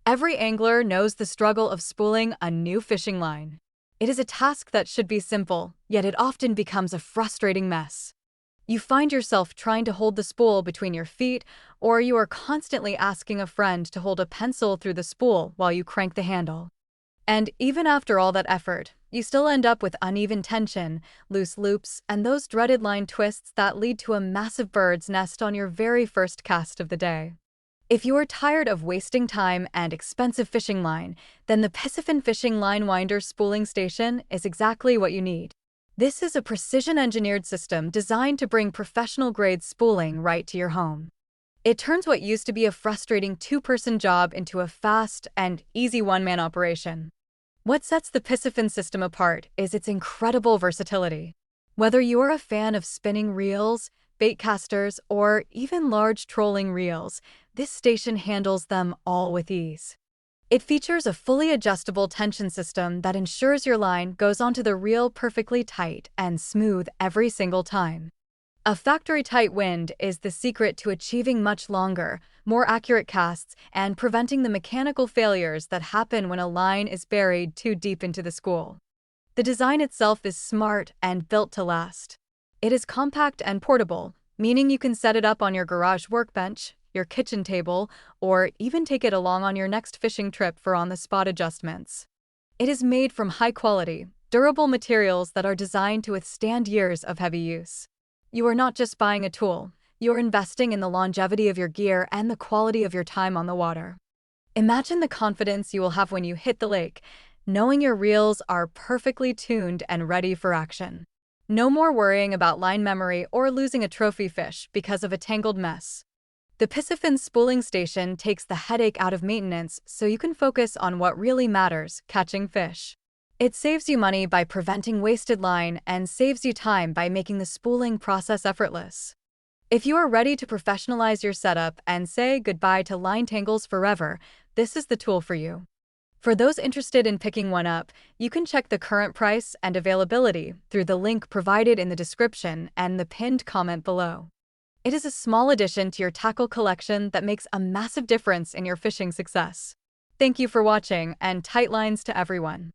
Every angler knows the struggle of spooling a new fishing line. It is a task that should be simple, yet it often becomes a frustrating mess. You find yourself trying to hold the spool between your feet, or you are constantly asking a friend to hold a pencil through the spool while you crank the handle. And even after all that effort, you still end up with uneven tension, loose loops, and those dreaded line twists that lead to a massive bird's nest on your very first cast of the day. If you are tired of wasting time and expensive fishing line, then the Piscifun Fishing Line Winder Spooling Station is exactly what you need. This is a precision-engineered system designed to bring professional-grade spooling right to your home. It turns what used to be a frustrating two-person job into a fast and easy one-man operation. What sets the Piscifun system apart is its incredible versatility. Whether you're a fan of spinning reels, baitcasters, or even large trolling reels, this station handles them all with ease. It features a fully adjustable tension system that ensures your line goes onto the reel perfectly tight and smooth every single time. A factory-tight wind is the secret to achieving much longer, more accurate casts and preventing the mechanical failures that happen when a line is buried too deep into the school. The design itself is smart and built to last. It is compact and portable, meaning you can set it up on your garage workbench, your kitchen table, or even take it along on your next fishing trip for on-the-spot adjustments. It is made from high-quality, durable materials that are designed to withstand years of heavy use. You are not just buying a tool, you're investing in the longevity of your gear and the quality of your time on the water. Imagine the confidence you will have when you hit the lake, knowing your reels are perfectly tuned and ready for action. No more worrying about line memory or losing a trophy fish because of a tangled mess. The Piscifun Spooling Station takes the headache out of maintenance so you can focus on what really matters, catching fish. It saves you money by preventing wasted line and saves you time by making the spooling process effortless. If you are ready to professionalize your setup and say goodbye to line tangles forever, this is the tool for you. For those interested in picking one up, you can check the current price and availability through the link provided in the description and the pinned comment below. It is a small addition to your tackle collection that makes a massive difference in your fishing success. Thank you for watching, and tight lines to everyone.